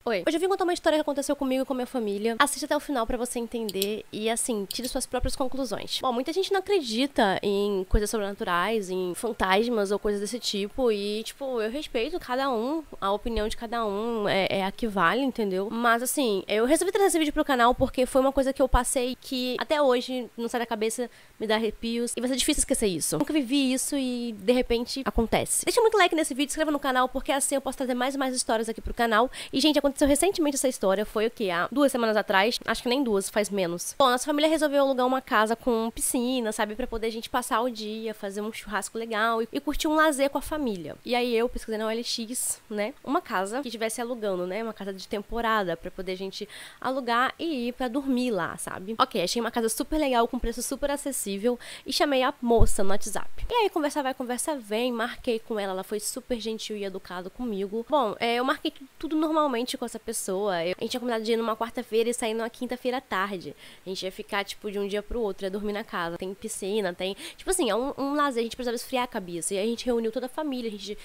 Oi, hoje eu vim contar uma história que aconteceu comigo e com a minha família. Assista até o final pra você entender e, assim, tire suas próprias conclusões. Bom, muita gente não acredita em coisas sobrenaturais, em fantasmas ou coisas desse tipo. E, tipo, eu respeito cada um, a opinião de cada um é a que vale, entendeu? Mas, assim, eu resolvi trazer esse vídeo pro canal porque foi uma coisa que eu passei que até hoje não sai da cabeça, me dá arrepios. E vai ser difícil esquecer isso. Eu nunca vivi isso e, de repente, acontece. Deixa muito like nesse vídeo, se inscreva no canal, porque assim eu posso trazer mais e mais histórias aqui pro canal. E, gente, aconteceu recentemente essa história, foi o quê? Há 2 semanas atrás, acho que nem 2, faz menos. Bom, nossa família resolveu alugar uma casa com piscina, sabe, pra poder a gente passar o dia, fazer um churrasco legal e curtir um lazer com a família. E aí eu pesquisei na OLX, né, uma casa que estivesse alugando, né, uma casa de temporada, pra poder a gente alugar e ir pra dormir lá, sabe? Ok, achei uma casa super legal, com preço super acessível e chamei a moça no WhatsApp. E aí, conversa vai, conversa vem, marquei com ela, ela foi super gentil e educada comigo. Bom, eu marquei tudo normalmente com essa pessoa. A gente tinha combinado de ir numa quarta-feira e sair numa quinta-feira à tarde. A gente ia ficar, tipo, de um dia pro outro, ia dormir na casa. Tem piscina, tem... Tipo assim, é um lazer, a gente precisava esfriar a cabeça. E aí a gente reuniu toda a família, a gente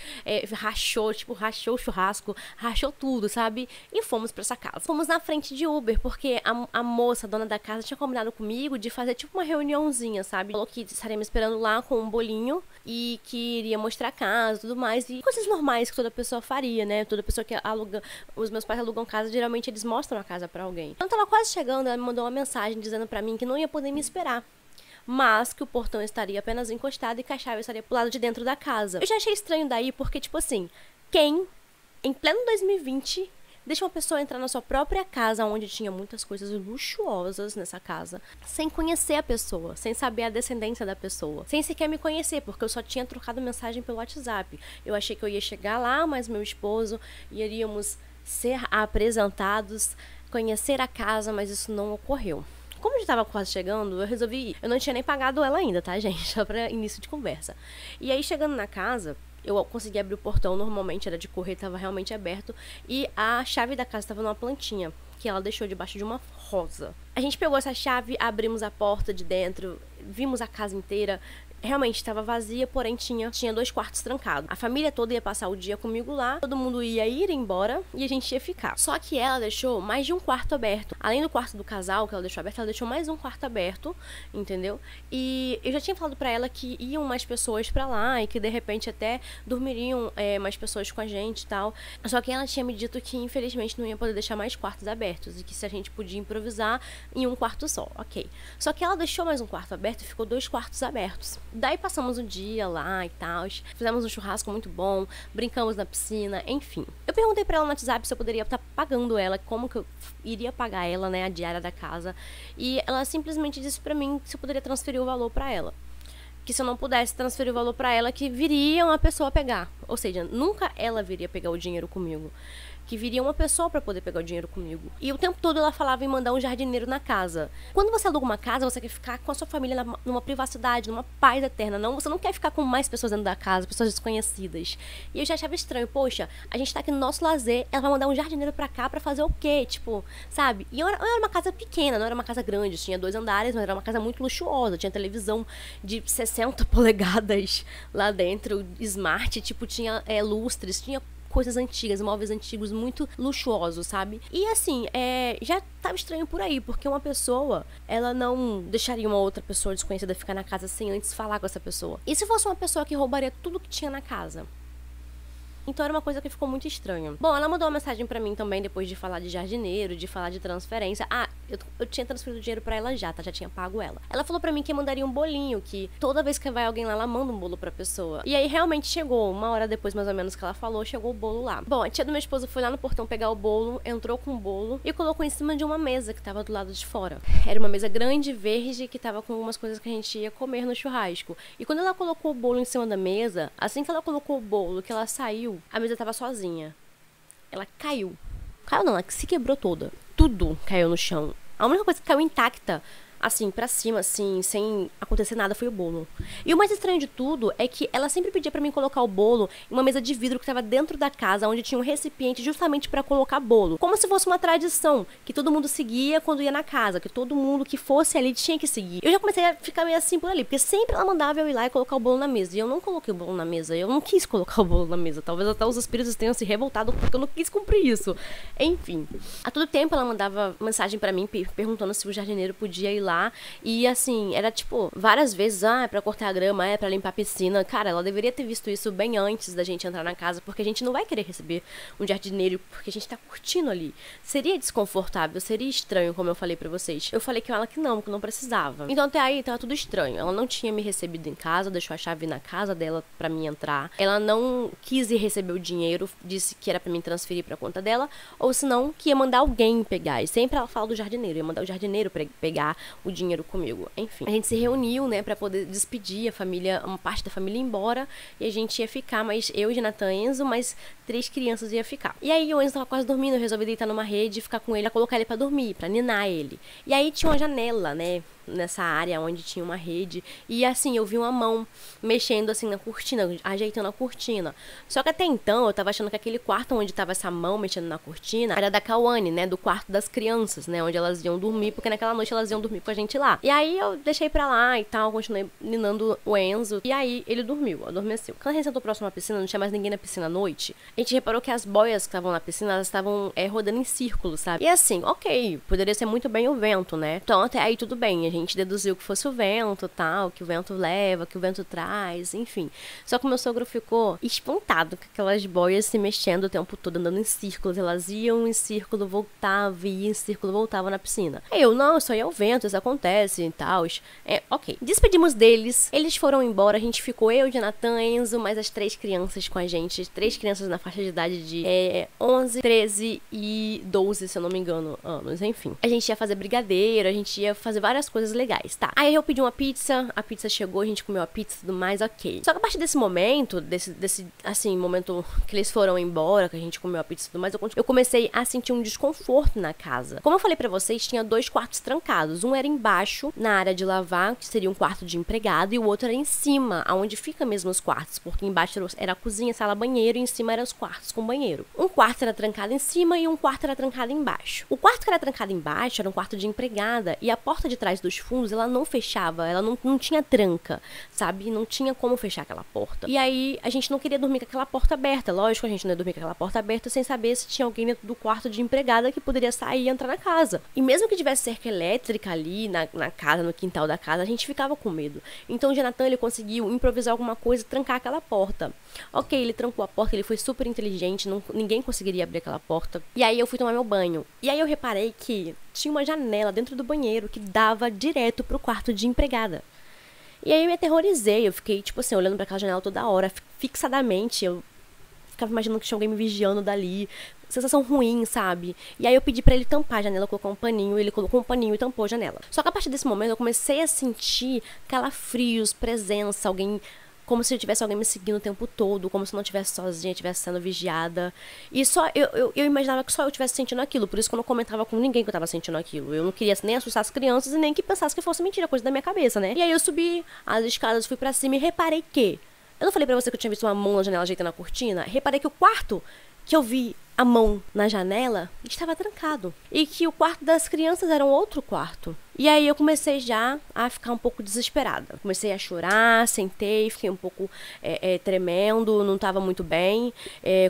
rachou o churrasco, rachou tudo, sabe? E fomos pra essa casa. Fomos na frente de Uber, porque a moça, a dona da casa, tinha combinado comigo de fazer, tipo, uma reuniãozinha, sabe? Falou que estaria me esperando lá com um bolinho e que iria mostrar a casa e tudo mais. E coisas normais que toda pessoa faria, né? Toda pessoa que aluga... Os meus pais alugam casa, geralmente eles mostram a casa pra alguém. Quando tava quase chegando, ela me mandou uma mensagem dizendo pra mim que não ia poder me esperar, mas que o portão estaria apenas encostado e que a chave estaria pro lado de dentro da casa. Eu já achei estranho daí, porque, tipo assim, quem, em pleno 2020, deixa uma pessoa entrar na sua própria casa, onde tinha muitas coisas luxuosas nessa casa, sem conhecer a pessoa, sem saber a descendência da pessoa, sem sequer me conhecer, porque eu só tinha trocado mensagem pelo WhatsApp. Eu achei que eu ia chegar lá, mas meu esposo, iríamos ser apresentados, conhecer a casa, mas isso não ocorreu. Como já estava quase chegando, eu resolvi ir. Eu não tinha nem pagado ela ainda, tá, gente? Só pra início de conversa. E aí, chegando na casa, eu consegui abrir o portão, normalmente era de correr, estava realmente aberto. E a chave da casa estava numa plantinha, que ela deixou debaixo de uma rosa. A gente pegou essa chave, abrimos a porta de dentro, vimos a casa inteira. Realmente estava vazia, porém tinha 2 quartos trancados. A família toda ia passar o dia comigo lá, todo mundo ia ir embora e a gente ia ficar. Só que ela deixou mais de um quarto aberto. Além do quarto do casal que ela deixou aberto, ela deixou mais um quarto aberto, entendeu? E eu já tinha falado pra ela que iam mais pessoas pra lá e que de repente até dormiriam mais pessoas com a gente e tal. Só que ela tinha me dito que infelizmente não ia poder deixar mais quartos abertos e que se a gente podia improvisar em um quarto só, ok. Só que ela deixou mais um quarto aberto e ficou 2 quartos abertos. Daí passamos um dia lá e tal, fizemos um churrasco muito bom, brincamos na piscina, enfim. Eu perguntei pra ela no WhatsApp se eu poderia estar pagando ela, como que eu iria pagar ela, né, a diária da casa. E ela simplesmente disse pra mim se eu poderia transferir o valor pra ela. Que se eu não pudesse transferir o valor pra ela, que viria uma pessoa pegar. Ou seja, nunca ela viria pegar o dinheiro comigo. Que viria uma pessoa pra poder pegar o dinheiro comigo. E o tempo todo ela falava em mandar um jardineiro na casa. Quando você aluga uma casa, você quer ficar com a sua família numa privacidade, numa paz eterna. Não, você não quer ficar com mais pessoas dentro da casa, pessoas desconhecidas. E eu já achava estranho. Poxa, a gente tá aqui no nosso lazer, ela vai mandar um jardineiro pra cá pra fazer o quê? Tipo, sabe? E eu era uma casa pequena, não era uma casa grande. Tinha 2 andares, mas era uma casa muito luxuosa. Tinha televisão de 60 polegadas lá dentro, smart, tipo, tinha lustres, tinha coisas antigas, móveis antigos muito luxuosos, sabe? E assim, já tava estranho por aí, porque uma pessoa, ela não deixaria uma outra pessoa desconhecida ficar na casa sem antes falar com essa pessoa. E se fosse uma pessoa que roubaria tudo que tinha na casa? Então era uma coisa que ficou muito estranha. Bom, ela mandou uma mensagem pra mim também, depois de falar de jardineiro, de falar de transferência. Ah, eu tinha transferido dinheiro pra ela já, tá? Já tinha pago ela. Ela falou pra mim que mandaria um bolinho, que toda vez que vai alguém lá, ela manda um bolo pra pessoa. E aí realmente chegou, 1 hora depois mais ou menos que ela falou, chegou o bolo lá. Bom, a tia do meu esposo foi lá no portão pegar o bolo, entrou com o bolo e colocou em cima de uma mesa que tava do lado de fora. Era uma mesa grande, verde, que tava com algumas coisas que a gente ia comer no churrasco. E quando ela colocou o bolo em cima da mesa, assim que ela colocou o bolo, que ela saiu, a mesa tava sozinha. Ela caiu. Caiu não, ela se quebrou toda. Tudo caiu no chão. A única coisa que caiu intacta assim, pra cima, assim, sem acontecer nada, foi o bolo. E o mais estranho de tudo é que ela sempre pedia pra mim colocar o bolo em uma mesa de vidro que tava dentro da casa, onde tinha um recipiente justamente pra colocar bolo. Como se fosse uma tradição que todo mundo seguia quando ia na casa, que todo mundo que fosse ali tinha que seguir. Eu já comecei a ficar meio assim por ali, porque sempre ela mandava eu ir lá e colocar o bolo na mesa. E eu não coloquei o bolo na mesa, eu não quis colocar o bolo na mesa. Talvez até os espíritos tenham se revoltado porque eu não quis cumprir isso. Enfim, a todo tempo ela mandava mensagem pra mim perguntando se o jardineiro podia ir lá. E assim, era tipo, várias vezes, é pra cortar a grama, é pra limpar a piscina. Cara, ela deveria ter visto isso bem antes da gente entrar na casa, porque a gente não vai querer receber um jardineiro porque a gente tá curtindo ali. Seria desconfortável, seria estranho, como eu falei pra vocês. Eu falei com ela que não precisava. Então até aí tava tudo estranho. Ela não tinha me recebido em casa, deixou a chave na casa dela pra mim entrar. Ela não quis ir receber o dinheiro, disse que era pra mim transferir pra conta dela, ou senão que ia mandar alguém pegar. E sempre ela fala do jardineiro, ia mandar o jardineiro pegar o dinheiro comigo. Enfim, a gente se reuniu, né, pra poder despedir a família, uma parte da família ia embora, e a gente ia ficar, mas eu, Jonathan e Enzo, mais 3 crianças ia ficar. E aí o Enzo tava quase dormindo, eu resolvi deitar numa rede, ficar com ele, colocar ele pra dormir, pra ninar ele. E aí tinha uma janela, né, nessa área onde tinha uma rede, e assim, eu vi uma mão mexendo assim na cortina, ajeitando a cortina. Só que até então, eu tava achando que aquele quarto onde tava essa mão mexendo na cortina era da Kawane, né, do quarto das crianças, né, onde elas iam dormir, porque naquela noite elas iam dormir com a gente lá. E aí eu deixei pra lá e tal, continuei ninando o Enzo, e aí ele dormiu, adormeceu. Quando a gente sentou próximo à piscina, não tinha mais ninguém na piscina à noite, a gente reparou que as boias que estavam na piscina, elas estavam rodando em círculo, sabe? E assim, ok, poderia ser muito bem o vento, né? Então até aí tudo bem, a gente deduziu que fosse o vento, tal, que o vento leva, que o vento traz, enfim. Só que o meu sogro ficou espantado com aquelas boias se mexendo o tempo todo, andando em círculos. Elas iam em círculo, voltavam, iam em círculo, voltavam na piscina. Aí eu, não, isso aí é o vento, isso acontece e tal. Ok. Despedimos deles, eles foram embora, a gente ficou, eu, Jonathan, Enzo, mais as 3 crianças com a gente. 3 crianças na faixa de idade de 11, 13 e 12, se eu não me engano, anos, enfim. A gente ia fazer brigadeiro, a gente ia fazer várias coisas legais, tá? Aí eu pedi uma pizza, a pizza chegou, a gente comeu a pizza e tudo mais, ok. Só que a partir desse momento, assim, momento que eles foram embora, que a gente comeu a pizza e tudo mais, eu comecei a sentir um desconforto na casa. Como eu falei pra vocês, tinha 2 quartos trancados. Um era embaixo, na área de lavar, que seria um quarto de empregado, e o outro era em cima, aonde fica mesmo os quartos, porque embaixo era a cozinha, sala, banheiro, e em cima eram os quartos com banheiro. Um quarto era trancado em cima e um quarto era trancado embaixo. O quarto que era trancado embaixo era um quarto de empregada, e a porta de trás dos fundos, ela não fechava, ela não tinha tranca, sabe? Não tinha como fechar aquela porta. E aí, a gente não queria dormir com aquela porta aberta. Lógico, a gente não ia dormir com aquela porta aberta sem saber se tinha alguém dentro do quarto de empregada que poderia sair e entrar na casa. E mesmo que tivesse cerca elétrica ali na casa, no quintal da casa, a gente ficava com medo. Então o Jonathan, ele conseguiu improvisar alguma coisa e trancar aquela porta. Ok, ele trancou a porta, ele foi super inteligente, ninguém conseguiria abrir aquela porta. E aí eu fui tomar meu banho. E aí eu reparei que tinha uma janela dentro do banheiro que dava direto pro quarto de empregada. E aí eu me aterrorizei, eu fiquei, tipo assim, olhando pra aquela janela toda hora, fixadamente, eu ficava imaginando que tinha alguém me vigiando dali, sensação ruim, sabe? E aí eu pedi pra ele tampar a janela, colocar um paninho, ele colocou um paninho e tampou a janela. Só que a partir desse momento eu comecei a sentir calafrios, presença, alguém, como se tivesse alguém me seguindo o tempo todo, como se eu não estivesse sozinha, estivesse sendo vigiada. E só eu imaginava que só eu estivesse sentindo aquilo, por isso que eu não comentava com ninguém que eu tava sentindo aquilo. Eu não queria nem assustar as crianças e nem que pensasse que fosse mentira, coisa da minha cabeça, né? E aí eu subi as escadas, fui pra cima e reparei que... Eu não falei pra você que eu tinha visto uma mão na janela ajeitando a cortina? Reparei que o quarto que eu vi a mão na janela estava trancado. E que o quarto das crianças era um outro quarto. E aí eu comecei já a ficar um pouco desesperada. Comecei a chorar, sentei, fiquei um pouco tremendo, não estava muito bem.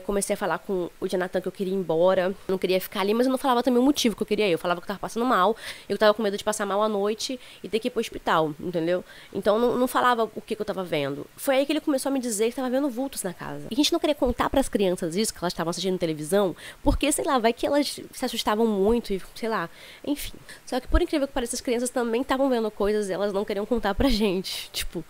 Comecei a falar com o Jonathan que eu queria ir embora, não queria ficar ali, mas eu não falava também o motivo que eu queria ir. Eu falava que eu estava passando mal, eu estava com medo de passar mal à noite e ter que ir pro hospital, entendeu? Então não falava o que eu estava vendo. Foi aí que ele começou a me dizer que estava vendo vultos na casa. E a gente não queria contar para as crianças isso, que elas estavam assistindo televisão, porque, sei lá, vai que elas se assustavam muito e, sei lá, enfim. Só que por incrível que pareça, as crianças também estavam vendo coisas e elas não queriam contar pra gente, tipo,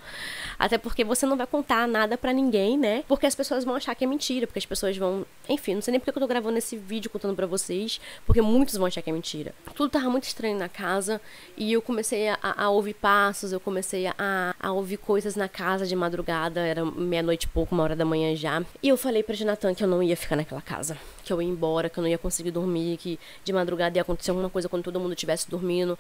até porque você não vai contar nada pra ninguém, né, porque as pessoas vão achar que é mentira, porque as pessoas vão, enfim, não sei nem porque eu tô gravando esse vídeo contando pra vocês, porque muitos vão achar que é mentira. Tudo tava muito estranho na casa e eu comecei a ouvir passos, eu comecei a ouvir coisas na casa de madrugada, era 00:30 e pouco, 1h da manhã já, e eu falei pra Jonathan que eu não ia ficar naquela casa, que que eu ia embora, que eu não ia conseguir dormir, que de madrugada ia acontecer alguma coisa quando todo mundo estivesse dormindo.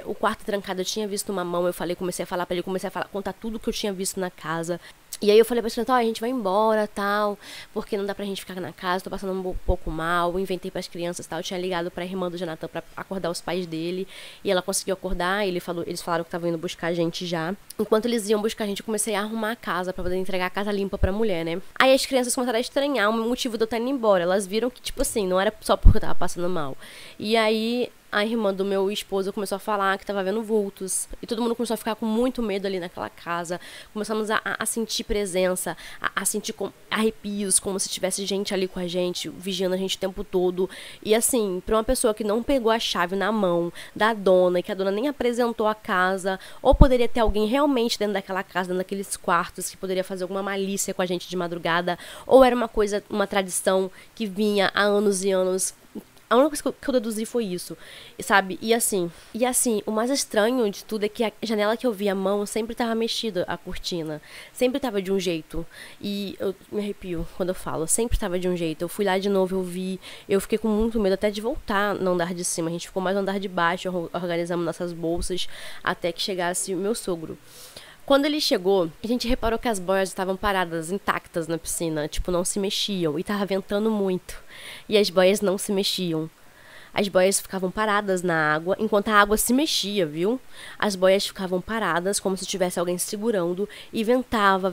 O quarto trancado, eu tinha visto uma mão, comecei a falar pra ele, contar tudo que eu tinha visto na casa. E aí eu falei pra ele, a gente vai embora, tal, porque não dá pra gente ficar na casa, tô passando um pouco mal, eu inventei pras crianças, tal, eu tinha ligado pra irmã do Jonathan pra acordar os pais dele, e ela conseguiu acordar, eles falaram que estavam indo buscar a gente já. Enquanto eles iam buscar a gente, eu comecei a arrumar a casa pra poder entregar a casa limpa pra mulher, né? Aí as crianças começaram a estranhar o motivo de eu estar indo embora, elas viram que, tipo assim, não era só porque eu tava passando mal. E aí a irmã do meu esposo começou a falar que tava vendo vultos. E todo mundo começou a ficar com muito medo ali naquela casa. Começamos a sentir presença, a sentir arrepios, como se tivesse gente ali com a gente, vigiando a gente o tempo todo. E assim, pra uma pessoa que não pegou a chave na mão da dona, e que a dona nem apresentou a casa, ou poderia ter alguém realmente dentro daquela casa, dentro daqueles quartos, que poderia fazer alguma malícia com a gente de madrugada, ou era uma tradição que vinha há anos e anos. A única coisa que eu deduzi foi isso, sabe? E assim, o mais estranho de tudo é que a janela que eu vi a mão sempre tava mexida, a cortina. Sempre tava de um jeito. E eu me arrepio quando eu falo, sempre tava de um jeito. Eu fui lá de novo, eu fiquei com muito medo até de voltar no andar de cima. A gente ficou mais no andar de baixo, organizamos nossas bolsas até que chegasse o meu sogro. Quando ele chegou, a gente reparou que as boias estavam paradas, intactas na piscina, tipo, não se mexiam, e tava ventando muito. E as boias não se mexiam. As boias ficavam paradas na água, enquanto a água se mexia, viu? As boias ficavam paradas, como se tivesse alguém segurando, e ventava.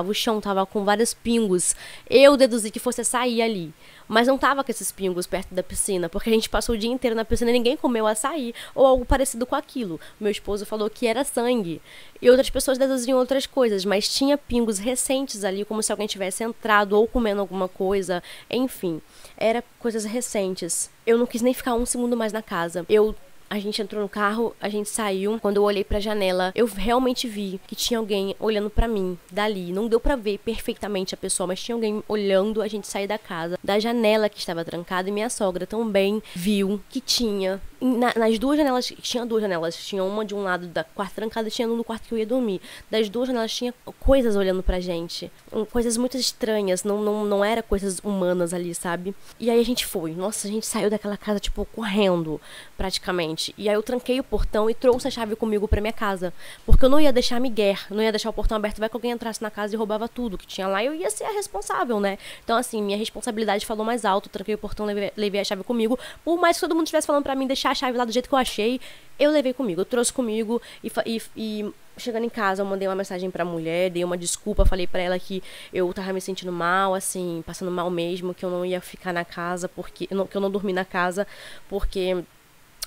O chão tava com vários pingos. Eu deduzi que fosse açaí ali. Mas não tava com esses pingos perto da piscina, porque a gente passou o dia inteiro na piscina e ninguém comeu açaí, ou algo parecido com aquilo. Meu esposo falou que era sangue. E outras pessoas deduziam outras coisas, mas tinha pingos recentes ali, como se alguém tivesse entrado ou comendo alguma coisa. Enfim, era coisas recentes. Eu não quis nem ficar um segundo mais na casa. A gente entrou no carro, a gente saiu. Quando eu olhei pra janela, eu realmente vi que tinha alguém olhando pra mim, dali. Não deu pra ver perfeitamente a pessoa, mas tinha alguém olhando a gente sair da casa, da janela que estava trancada. E minha sogra também viu que tinha... Nas duas janelas, tinha duas janelas. Tinha uma de um lado da quarto trancada e tinha uma no quarto que eu ia dormir. Das duas janelas tinha coisas olhando pra gente. Coisas muito estranhas, não era coisas humanas ali, sabe? E aí a gente foi. Nossa, a gente saiu daquela casa, tipo, correndo, praticamente. E aí eu tranquei o portão e trouxe a chave comigo pra minha casa. Porque eu não ia deixar migué, não ia deixar o portão aberto. Vai que alguém entrasse na casa e roubava tudo que tinha lá. Eu ia ser a responsável, né? Então, assim, minha responsabilidade falou mais alto. Tranquei o portão, levei a chave comigo. Por mais que todo mundo estivesse falando pra mim deixar a chave lá do jeito que eu achei, eu levei comigo, eu trouxe comigo e chegando em casa eu mandei uma mensagem pra mulher, dei uma desculpa, falei pra ela que eu tava me sentindo mal, assim, passando mal mesmo, que eu não ia ficar na casa, que eu não dormi na casa, porque eu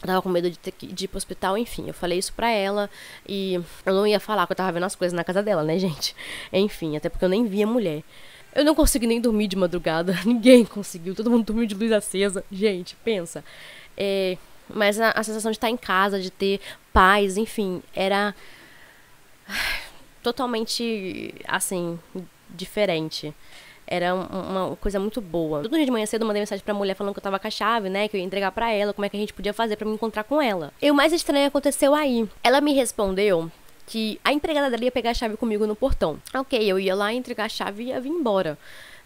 tava com medo de ir pro hospital, enfim, eu falei isso pra ela e eu não ia falar que eu tava vendo as coisas na casa dela, né, gente? Enfim, até porque eu nem vi a mulher. Eu não consegui nem dormir de madrugada, ninguém conseguiu, todo mundo dormiu de luz acesa, gente, pensa. Mas a sensação de estar em casa, de ter paz, enfim, era totalmente, assim, diferente. Era uma coisa muito boa. Todo dia de manhã cedo eu mandei mensagem pra mulher falando que eu tava com a chave, né? Que eu ia entregar pra ela, como é que a gente podia fazer pra me encontrar com ela. E o mais estranho aconteceu aí. Ela me respondeu que a empregada dela ia pegar a chave comigo no portão. Ok, eu ia lá entregar a chave e ia vir embora.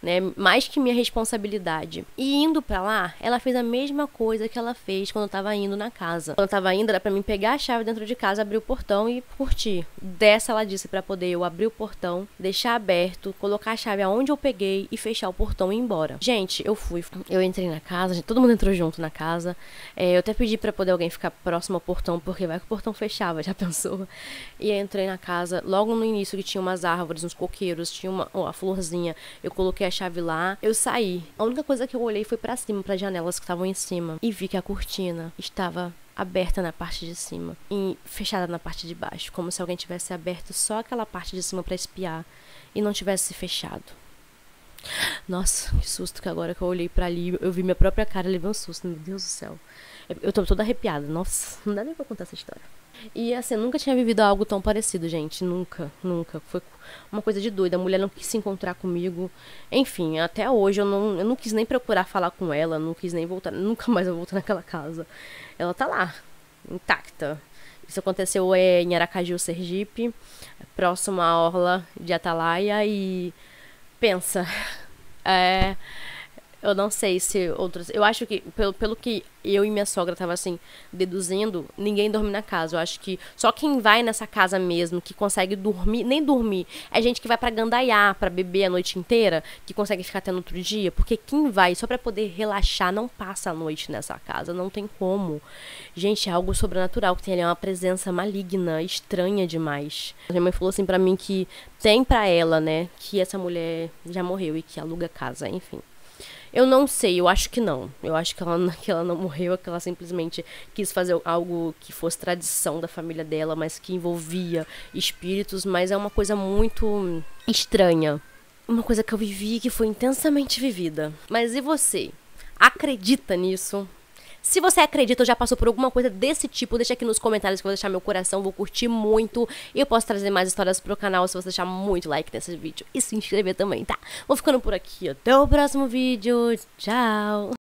Né, mais que minha responsabilidade. E indo pra lá, ela fez a mesma coisa que ela fez quando eu tava indo na casa. Quando eu tava indo, era pra mim pegar a chave dentro de casa, abrir o portão e curtir. Dessa, ela disse pra poder eu abrir o portão, deixar aberto, colocar a chave aonde eu peguei e fechar o portão e ir embora. Gente, eu entrei na casa, todo mundo entrou junto na casa. Eu até pedi pra poder alguém ficar próximo ao portão, porque vai que o portão fechava, já pensou? E aí entrei na casa, logo no início que tinha umas árvores, uns coqueiros, tinha uma florzinha, eu coloquei a chave lá, eu saí. A única coisa que eu olhei foi pra cima, para janelas que estavam em cima, e vi que a cortina estava aberta na parte de cima e fechada na parte de baixo, como se alguém tivesse aberto só aquela parte de cima pra espiar e não tivesse fechado. Nossa, que susto, que agora que eu olhei pra ali, eu vi minha própria cara e levei um susto, meu Deus do céu. Eu tô toda arrepiada, nossa, não dá nem pra contar essa história. E assim, eu nunca tinha vivido algo tão parecido, gente. Nunca. Foi uma coisa de doida. A mulher não quis se encontrar comigo. Enfim, até hoje eu não quis nem procurar falar com ela. Não quis nem voltar. Nunca mais eu vou voltar naquela casa. Ela tá lá, intacta. Isso aconteceu em Aracaju, Sergipe, próximo à orla de Atalaia. E pensa, Eu não sei se outras. Eu acho que, pelo que eu e minha sogra tava assim, deduzindo, ninguém dorme na casa. Eu acho que só quem vai nessa casa mesmo, que consegue dormir, nem dormir, é gente que vai pra gandaiar, pra beber a noite inteira, que consegue ficar até no outro dia. Porque quem vai só pra poder relaxar não passa a noite nessa casa, não tem como. Gente, é algo sobrenatural, que tem ali uma presença maligna, estranha demais. Minha mãe falou assim pra mim que tem pra ela, né, que essa mulher já morreu e que aluga casa, enfim. Eu não sei, eu acho que não. Eu acho que ela não morreu, que ela simplesmente quis fazer algo que fosse tradição da família dela, mas que envolvia espíritos, mas é uma coisa muito estranha. Uma coisa que eu vivi que foi intensamente vivida. Mas e você? Acredita nisso? Se você acredita ou já passou por alguma coisa desse tipo, deixa aqui nos comentários que eu vou deixar meu coração, vou curtir muito. E eu posso trazer mais histórias pro canal se você deixar muito like nesse vídeo e se inscrever também, tá? Vou ficando por aqui, até o próximo vídeo, tchau!